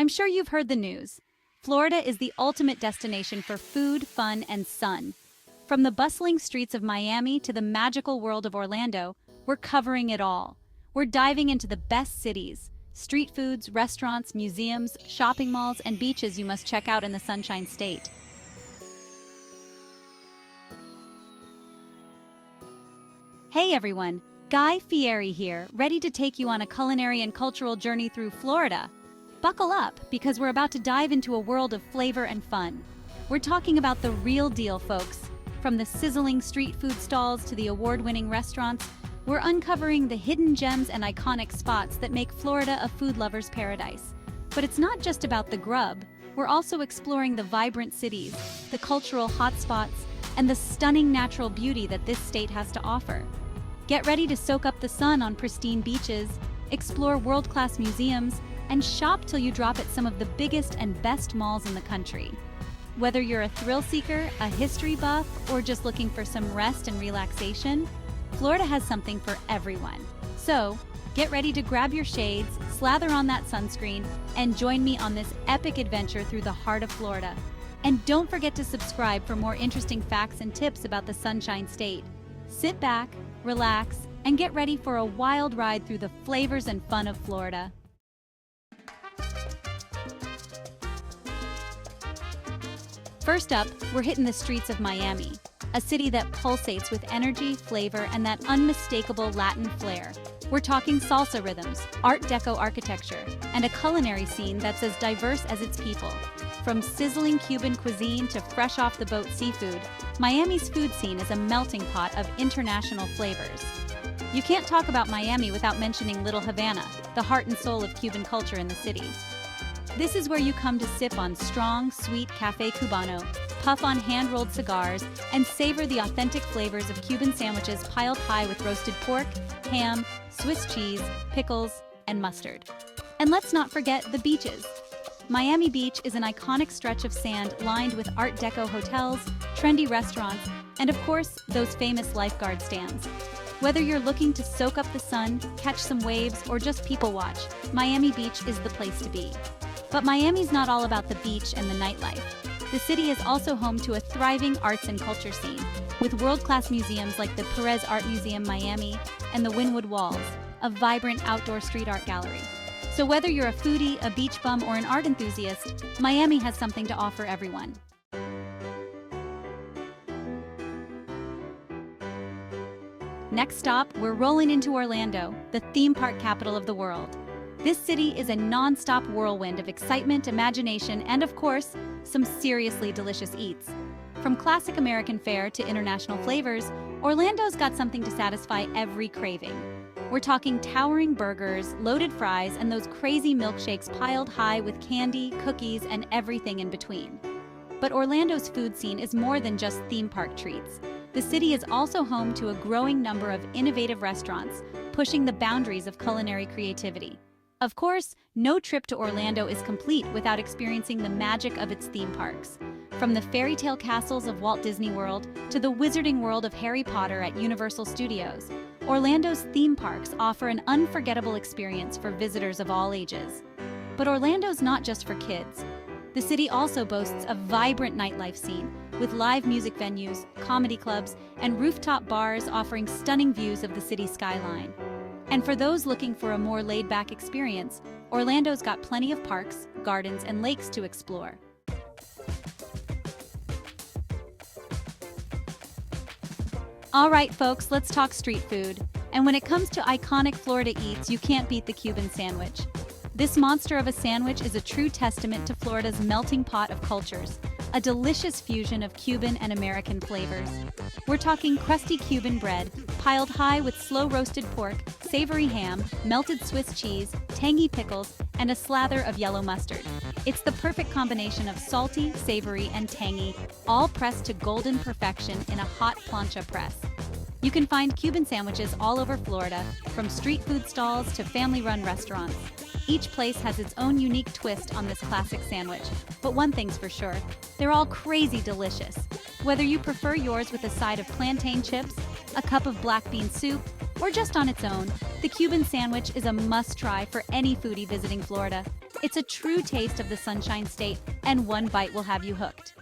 I'm sure you've heard the news. Florida is the ultimate destination for food, fun, and sun. From the bustling streets of Miami to the magical world of Orlando, we're covering it all. We're diving into the best cities, street foods, restaurants, museums, shopping malls, and beaches you must check out in the Sunshine State. Hey everyone, Guy Fieri here, ready to take you on a culinary and cultural journey through Florida. Buckle up, because we're about to dive into a world of flavor and fun. We're talking about the real deal, folks. From the sizzling street food stalls to the award-winning restaurants, we're uncovering the hidden gems and iconic spots that make Florida a food lover's paradise. But it's not just about the grub. We're also exploring the vibrant cities, the cultural hotspots, and the stunning natural beauty that this state has to offer. Get ready to soak up the sun on pristine beaches, explore world-class museums, and shop till you drop at some of the biggest and best malls in the country. Whether you're a thrill seeker, a history buff, or just looking for some rest and relaxation, Florida has something for everyone. So, get ready to grab your shades, slather on that sunscreen, and join me on this epic adventure through the heart of Florida. And don't forget to subscribe for more interesting facts and tips about the Sunshine State. Sit back, relax, and get ready for a wild ride through the flavors and fun of Florida. First up, we're hitting the streets of Miami, a city that pulsates with energy, flavor, and that unmistakable Latin flair. We're talking salsa rhythms, Art Deco architecture, and a culinary scene that's as diverse as its people. From sizzling Cuban cuisine to fresh-off-the-boat seafood, Miami's food scene is a melting pot of international flavors. You can't talk about Miami without mentioning Little Havana, the heart and soul of Cuban culture in the city. This is where you come to sip on strong, sweet Café Cubano, puff on hand-rolled cigars, and savor the authentic flavors of Cuban sandwiches piled high with roasted pork, ham, Swiss cheese, pickles, and mustard. And let's not forget the beaches. Miami Beach is an iconic stretch of sand lined with Art Deco hotels, trendy restaurants, and of course, those famous lifeguard stands. Whether you're looking to soak up the sun, catch some waves, or just people watch, Miami Beach is the place to be. But Miami's not all about the beach and the nightlife. The city is also home to a thriving arts and culture scene, with world-class museums like the Perez Art Museum Miami and the Wynwood Walls, a vibrant outdoor street art gallery. So whether you're a foodie, a beach bum, or an art enthusiast, Miami has something to offer everyone. Next stop, we're rolling into Orlando, the theme park capital of the world. This city is a non-stop whirlwind of excitement, imagination, and of course, some seriously delicious eats. From classic American fare to international flavors, Orlando's got something to satisfy every craving. We're talking towering burgers, loaded fries, and those crazy milkshakes piled high with candy, cookies, and everything in between. But Orlando's food scene is more than just theme park treats. The city is also home to a growing number of innovative restaurants, pushing the boundaries of culinary creativity. Of course, no trip to Orlando is complete without experiencing the magic of its theme parks. From the fairy tale castles of Walt Disney World to the wizarding world of Harry Potter at Universal Studios, Orlando's theme parks offer an unforgettable experience for visitors of all ages. But Orlando's not just for kids. The city also boasts a vibrant nightlife scene, with live music venues, comedy clubs, and rooftop bars offering stunning views of the city skyline. And for those looking for a more laid-back experience, Orlando's got plenty of parks, gardens, and lakes to explore. All right, folks, let's talk street food. And when it comes to iconic Florida eats, you can't beat the Cuban sandwich. This monster of a sandwich is a true testament to Florida's melting pot of cultures, a delicious fusion of Cuban and American flavors. We're talking crusty Cuban bread, piled high with slow-roasted pork, savory ham, melted Swiss cheese, tangy pickles, and a slather of yellow mustard. It's the perfect combination of salty, savory, and tangy, all pressed to golden perfection in a hot plancha press. You can find Cuban sandwiches all over Florida, from street food stalls to family-run restaurants. Each place has its own unique twist on this classic sandwich, but one thing's for sure, they're all crazy delicious. Whether you prefer yours with a side of plantain chips, a cup of black bean soup, or just on its own, the Cuban sandwich is a must-try for any foodie visiting Florida. It's a true taste of the Sunshine State, and one bite will have you hooked.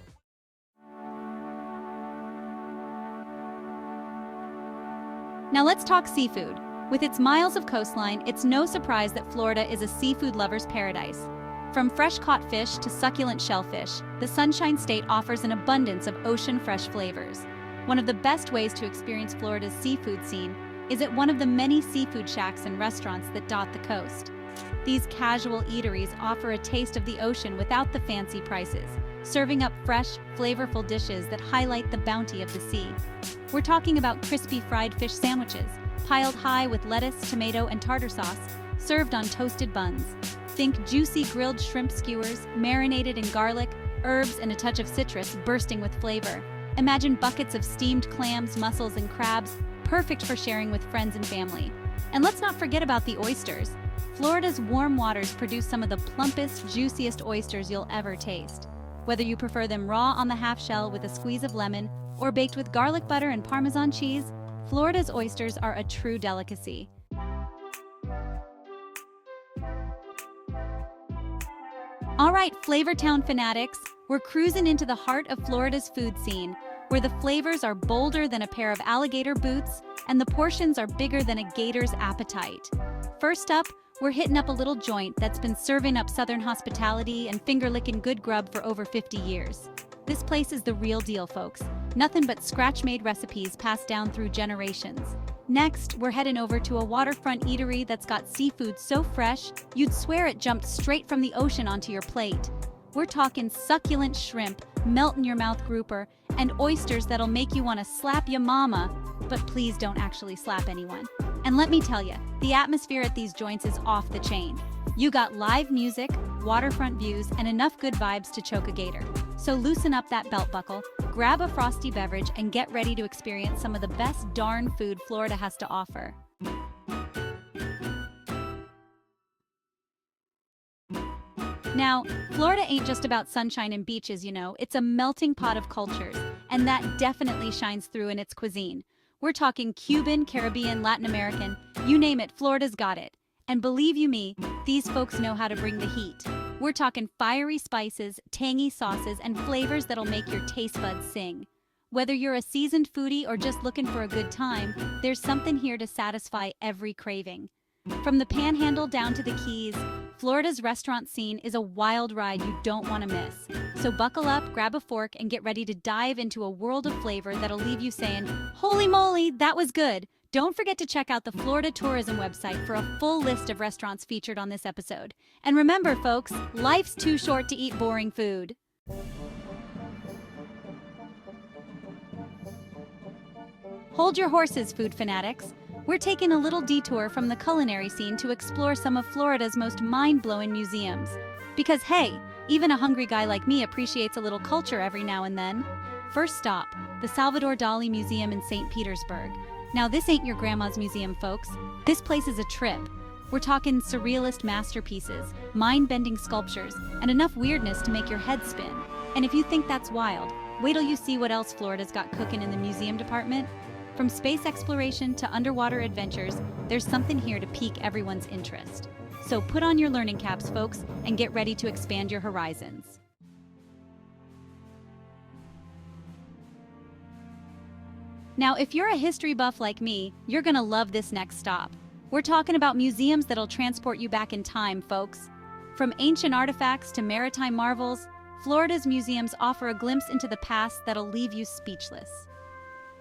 Now let's talk seafood. With its miles of coastline, it's no surprise that Florida is a seafood lover's paradise. From fresh-caught fish to succulent shellfish, the Sunshine State offers an abundance of ocean-fresh flavors. One of the best ways to experience Florida's seafood scene is at one of the many seafood shacks and restaurants that dot the coast. These casual eateries offer a taste of the ocean without the fancy prices, serving up fresh, flavorful dishes that highlight the bounty of the sea. We're talking about crispy fried fish sandwiches, piled high with lettuce, tomato, and tartar sauce, served on toasted buns. Think juicy grilled shrimp skewers, marinated in garlic, herbs, and a touch of citrus, bursting with flavor. Imagine buckets of steamed clams, mussels, and crabs, perfect for sharing with friends and family. And let's not forget about the oysters. Florida's warm waters produce some of the plumpest, juiciest oysters you'll ever taste. Whether you prefer them raw on the half shell with a squeeze of lemon, or baked with garlic butter and Parmesan cheese, Florida's oysters are a true delicacy. All right, Flavortown fanatics, we're cruising into the heart of Florida's food scene, where the flavors are bolder than a pair of alligator boots and the portions are bigger than a gator's appetite. First up, we're hitting up a little joint that's been serving up Southern hospitality and finger-licking good grub for over 50 years. This place is the real deal, folks. Nothing but scratch-made recipes passed down through generations. Next, we're heading over to a waterfront eatery that's got seafood so fresh, you'd swear it jumped straight from the ocean onto your plate. We're talking succulent shrimp, melt-in-your-mouth grouper, and oysters that'll make you want to slap your mama, but please don't actually slap anyone. And let me tell you, the atmosphere at these joints is off the chain. You got live music, waterfront views, and enough good vibes to choke a gator. So loosen up that belt buckle, grab a frosty beverage, and get ready to experience some of the best darn food Florida has to offer. Now, Florida ain't just about sunshine and beaches, it's a melting pot of cultures, and that definitely shines through in its cuisine. We're talking Cuban, Caribbean, Latin American, you name it, Florida's got it. And believe you me, these folks know how to bring the heat. We're talking fiery spices, tangy sauces, and flavors that'll make your taste buds sing. Whether you're a seasoned foodie or just looking for a good time, there's something here to satisfy every craving. From the Panhandle down to the Keys, Florida's restaurant scene is a wild ride you don't want to miss. So buckle up, grab a fork, and get ready to dive into a world of flavor that'll leave you saying, "Holy moly, that was good!" Don't forget to check out the Florida Tourism website for a full list of restaurants featured on this episode. And remember, folks, life's too short to eat boring food. Hold your horses, food fanatics. We're taking a little detour from the culinary scene to explore some of Florida's most mind-blowing museums. Because hey, even a hungry guy like me appreciates a little culture every now and then. First stop, the Salvador Dali Museum in St. Petersburg. Now this ain't your grandma's museum, folks. This place is a trip. We're talking surrealist masterpieces, mind-bending sculptures, and enough weirdness to make your head spin. And if you think that's wild, wait till you see what else Florida's got cooking in the museum department. From space exploration to underwater adventures, there's something here to pique everyone's interest. So put on your learning caps, folks, and get ready to expand your horizons. Now, if you're a history buff like me, you're gonna love this next stop. We're talking about museums that'll transport you back in time, folks. From ancient artifacts to maritime marvels, Florida's museums offer a glimpse into the past that'll leave you speechless.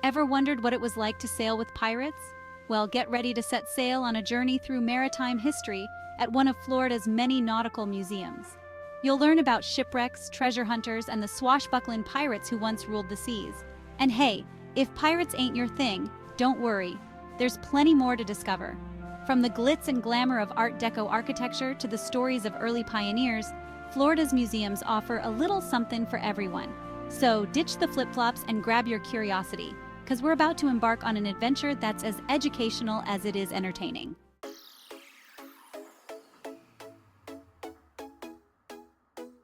Ever wondered what it was like to sail with pirates? Well, get ready to set sail on a journey through maritime history at one of Florida's many nautical museums. You'll learn about shipwrecks, treasure hunters, and the swashbuckling pirates who once ruled the seas. And hey, if pirates ain't your thing, don't worry. There's plenty more to discover. From the glitz and glamour of Art Deco architecture to the stories of early pioneers, Florida's museums offer a little something for everyone. So ditch the flip-flops and grab your curiosity, because we're about to embark on an adventure that's as educational as it is entertaining.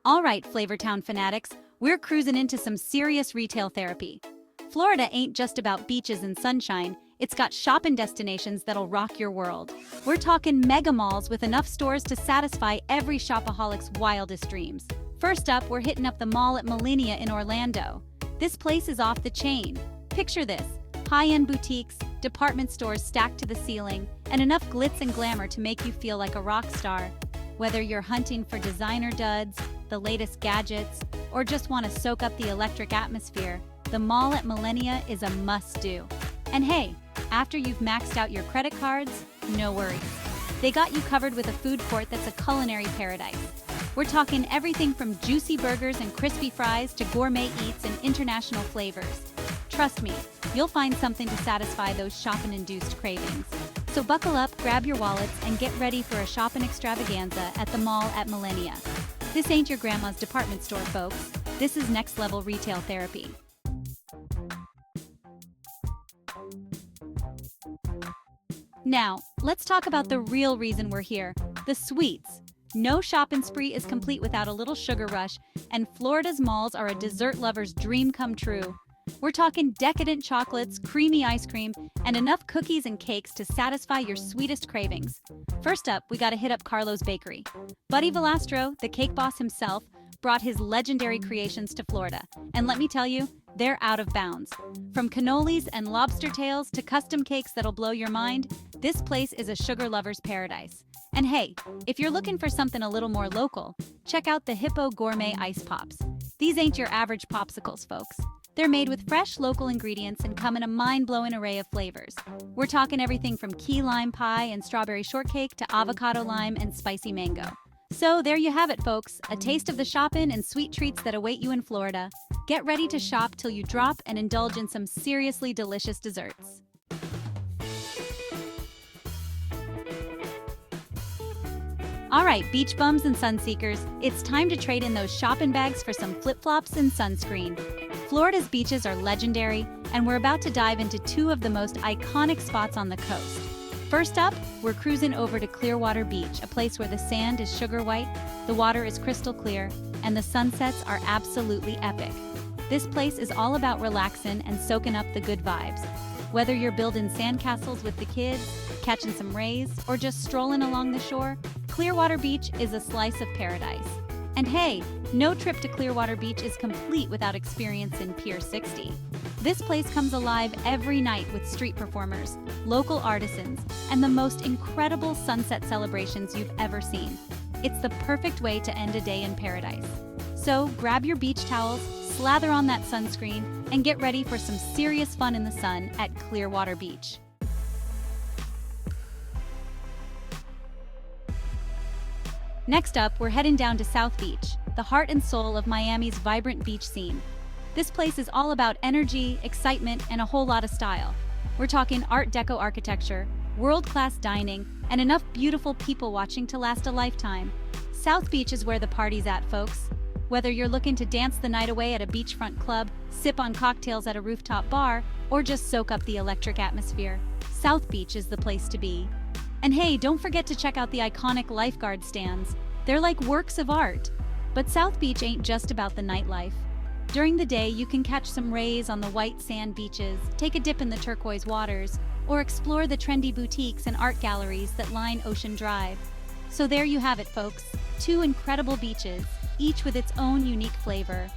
All right, Flavortown fanatics, we're cruising into some serious retail therapy. Florida ain't just about beaches and sunshine, It's got shopping destinations that'll rock your world. We're talking mega malls with enough stores to satisfy every shopaholic's wildest dreams. First up, we're hitting up the mall at Millenia in Orlando. This place is off the chain. Picture this: high-end boutiques, department stores stacked to the ceiling, and enough glitz and glamour to make you feel like a rock star. Whether you're hunting for designer duds, the latest gadgets, or just want to soak up the electric atmosphere, the mall at Millenia is a must-do. And hey, after you've maxed out your credit cards, no worries. They got you covered with a food court that's a culinary paradise. We're talking everything from juicy burgers and crispy fries to gourmet eats and international flavors. Trust me, you'll find something to satisfy those shopping-induced cravings. So buckle up, grab your wallets, and get ready for a shopping extravaganza at the mall at Millenia. This ain't your grandma's department store, folks. This is next-level retail therapy. Now, let's talk about the real reason we're here: the sweets. No shopping spree is complete without a little sugar rush, and Florida's malls are a dessert lover's dream come true. We're talking decadent chocolates, creamy ice cream, and enough cookies and cakes to satisfy your sweetest cravings. First up, we gotta hit up Carlo's Bakery. Buddy Velastro, the cake boss himself, brought his legendary creations to Florida. And let me tell you, they're out of bounds. From cannolis and lobster tails to custom cakes that'll blow your mind, this place is a sugar lover's paradise. And hey, if you're looking for something a little more local, check out the Hippo Gourmet Ice Pops. These ain't your average popsicles, folks. They're made with fresh local ingredients and come in a mind-blowing array of flavors. We're talking everything from key lime pie and strawberry shortcake to avocado lime and spicy mango. So there you have it, folks, a taste of the shopping and sweet treats that await you in Florida. Get ready to shop till you drop and indulge in some seriously delicious desserts. All right, beach bums and sunseekers, it's time to trade in those shopping bags for some flip-flops and sunscreen. Florida's beaches are legendary, and we're about to dive into two of the most iconic spots on the coast. First up, we're cruising over to Clearwater Beach, a place where the sand is sugar white, the water is crystal clear, and the sunsets are absolutely epic. This place is all about relaxing and soaking up the good vibes. Whether you're building sandcastles with the kids, catching some rays, or just strolling along the shore, Clearwater Beach is a slice of paradise. And hey, no trip to Clearwater Beach is complete without experiencing Pier 60. This place comes alive every night with street performers, local artisans, and the most incredible sunset celebrations you've ever seen. It's the perfect way to end a day in paradise. So grab your beach towels, slather on that sunscreen, and get ready for some serious fun in the sun at Clearwater Beach. Next up, we're heading down to South Beach, the heart and soul of Miami's vibrant beach scene. This place is all about energy, excitement, and a whole lot of style. We're talking Art Deco architecture, world-class dining, and enough beautiful people watching to last a lifetime. South Beach is where the party's at, folks. Whether you're looking to dance the night away at a beachfront club, sip on cocktails at a rooftop bar, or just soak up the electric atmosphere, South Beach is the place to be. And hey, don't forget to check out the iconic lifeguard stands. They're like works of art. But South Beach ain't just about the nightlife. During the day, you can catch some rays on the white sand beaches, take a dip in the turquoise waters, or explore the trendy boutiques and art galleries that line Ocean Drive. So there you have it, folks. Two incredible beaches, each with its own unique flavor.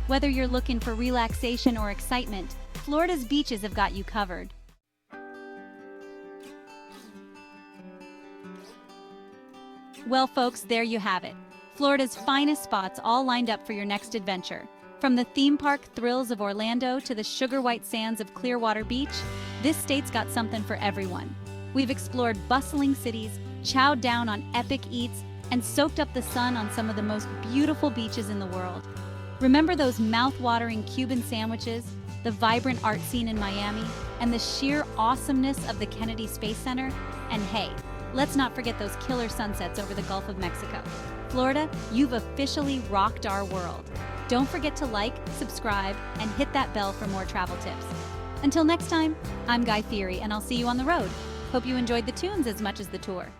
Whether you're looking for relaxation or excitement, Florida's beaches have got you covered. Well, folks, there you have it. Florida's finest spots all lined up for your next adventure. From the theme park thrills of Orlando to the sugar white sands of Clearwater Beach, this state's got something for everyone. We've explored bustling cities, chowed down on epic eats, and soaked up the sun on some of the most beautiful beaches in the world. Remember those mouth-watering Cuban sandwiches, the vibrant art scene in Miami, and the sheer awesomeness of the Kennedy Space Center? And hey, let's not forget those killer sunsets over the Gulf of Mexico. Florida, you've officially rocked our world. Don't forget to like, subscribe, and hit that bell for more travel tips. Until next time, I'm Guy Fieri, and I'll see you on the road. Hope you enjoyed the tunes as much as the tour.